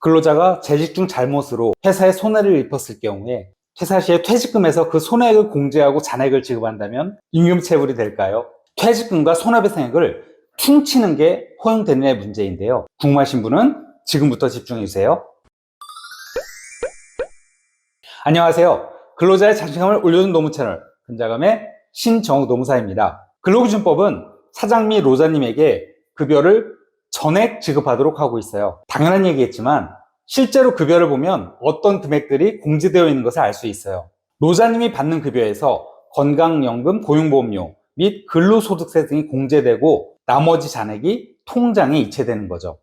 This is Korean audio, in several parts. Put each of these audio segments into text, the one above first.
근로자가 재직 중 잘못으로 회사에 손해를 입었을 경우에 퇴사 시에 퇴직금에서 그 손해액을 공제하고 잔액을 지급한다면 임금체불이 될까요? 퇴직금과 손해배상액을 퉁치는 게 허용되느냐의 문제인데요. 궁금하신 분은 지금부터 집중해 주세요. 안녕하세요. 근로자의 자신감을 올려준 노무 채널 근자감의 신정욱 노무사입니다. 근로기준법은 사장 및 노사님에게 급여를 전액 지급하도록 하고 있어요. 당연한 얘기겠지만 실제로 급여를 보면 어떤 금액들이 공제되어 있는 것을 알 수 있어요. 노사님이 받는 급여에서 건강연금, 고용보험료 및 근로소득세 등이 공제되고 나머지 잔액이 통장에 이체되는 거죠.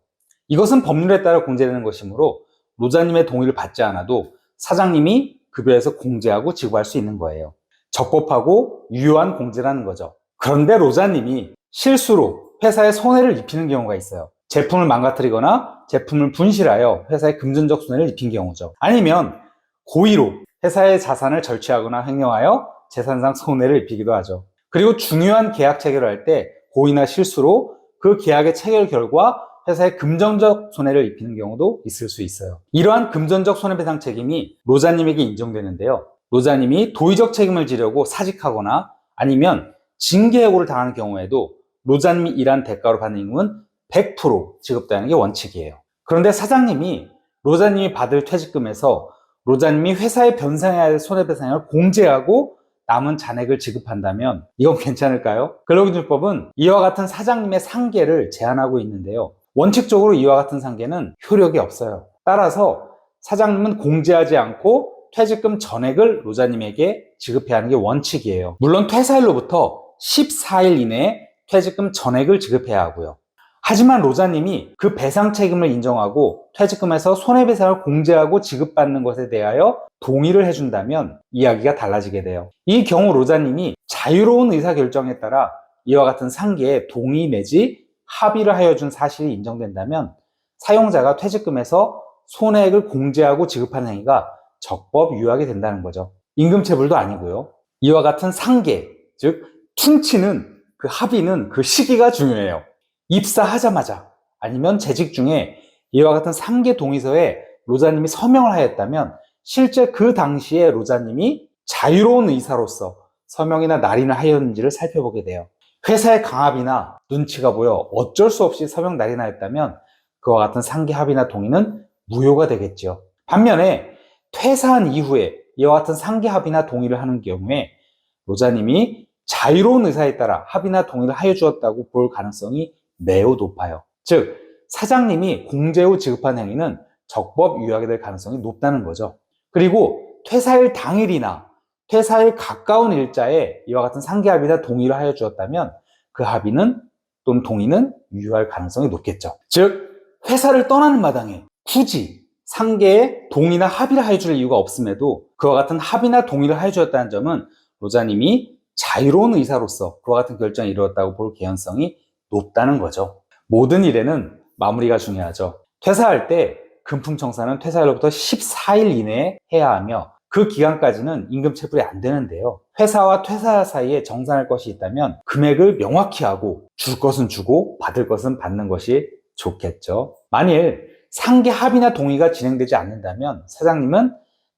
이것은 법률에 따라 공제되는 것이므로 노사님의 동의를 받지 않아도 사장님이 급여에서 공제하고 지급할 수 있는 거예요. 적법하고 유효한 공제라는 거죠. 그런데 노사님이 실수로 회사에 손해를 입히는 경우가 있어요. 제품을 망가뜨리거나 제품을 분실하여 회사에 금전적 손해를 입힌 경우죠. 아니면 고의로 회사의 자산을 절취하거나 횡령하여 재산상 손해를 입히기도 하죠. 그리고 중요한 계약 체결을 할 때 고의나 실수로 그 계약의 체결 결과 회사에 금전적 손해를 입히는 경우도 있을 수 있어요. 이러한 금전적 손해배상 책임이 노사님에게 인정되는데요. 노사님이 도의적 책임을 지려고 사직하거나 아니면 징계해고를 당하는 경우에도 노사님이 일한 대가로 받는 임금은 100% 지급되는 게 원칙이에요. 그런데 사장님이 노사님이 받을 퇴직금에서 노사님이 회사에 변상해야 할 손해배상을 공제하고 남은 잔액을 지급한다면 이건 괜찮을까요? 근로기준법은 이와 같은 사장님의 상계를 제한하고 있는데요. 원칙적으로 이와 같은 상계는 효력이 없어요. 따라서 사장님은 공제하지 않고 퇴직금 전액을 노사님에게 지급해야 하는 게 원칙이에요. 물론 퇴사일로부터 14일 이내에 퇴직금 전액을 지급해야 하고요. 하지만 노사님이 그 배상 책임을 인정하고 퇴직금에서 손해배상을 공제하고 지급받는 것에 대하여 동의를 해준다면 이야기가 달라지게 돼요. 이 경우 노사님이 자유로운 의사결정에 따라 이와 같은 상계에 동의 내지 합의를 하여 준 사실이 인정된다면 사용자가 퇴직금에서 손해액을 공제하고 지급하는 행위가 적법 유효하게 된다는 거죠. 임금체불도 아니고요. 이와 같은 상계, 즉 퉁치는 그 합의는 그 시기가 중요해요. 입사하자마자 아니면 재직 중에 이와 같은 상계 동의서에 노사님이 서명을 하였다면 실제 그 당시에 노사님이 자유로운 의사로서 서명이나 날인을 하였는지를 살펴보게 돼요. 회사의 강압이나 눈치가 보여 어쩔 수 없이 서명 날인하였다면 그와 같은 상계 합의나 동의는 무효가 되겠죠. 반면에 퇴사한 이후에 이와 같은 상계 합의나 동의를 하는 경우에 노사님이 자유로운 의사에 따라 합의나 동의를 하여 주었다고 볼 가능성이 매우 높아요. 즉 사장님이 공제 후 지급한 행위는 적법 유효하게 될 가능성이 높다는 거죠. 그리고 퇴사일 당일이나 퇴사일 가까운 일자에 이와 같은 상계 합의나 동의를 하여 주었다면 그 합의는 또는 동의는 유효할 가능성이 높겠죠. 즉 회사를 떠나는 마당에 굳이 상계에 동의나 합의를 하여 줄 이유가 없음에도 그와 같은 합의나 동의를 하여 주었다는 점은 노사님이 자유로운 의사로서 그와 같은 결정을 이루었다고 볼 개연성이 높다는 거죠. 모든 일에는 마무리가 중요하죠. 퇴사할 때 금품청산은 퇴사일로부터 14일 이내에 해야 하며 그 기간까지는 임금체불이 안 되는데요. 회사와 퇴사 사이에 정산할 것이 있다면 금액을 명확히 하고 줄 것은 주고 받을 것은 받는 것이 좋겠죠. 만일 상계 합의나 동의가 진행되지 않는다면 사장님은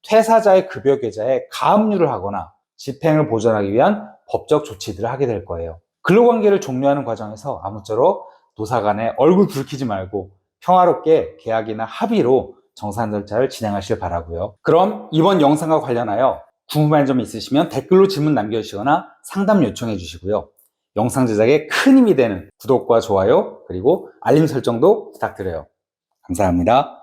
퇴사자의 급여 계좌에 가압류를 하거나 집행을 보전하기 위한 법적 조치들을 하게 될 거예요. 근로관계를 종료하는 과정에서 아무쪼록 노사 간에 얼굴 붉히지 말고 평화롭게 계약이나 합의로 정산 절차를 진행하시길 바라고요. 그럼 이번 영상과 관련하여 궁금한 점이 있으시면 댓글로 질문 남겨주시거나 상담 요청해 주시고요. 영상 제작에 큰 힘이 되는 구독과 좋아요 그리고 알림 설정도 부탁드려요. 감사합니다.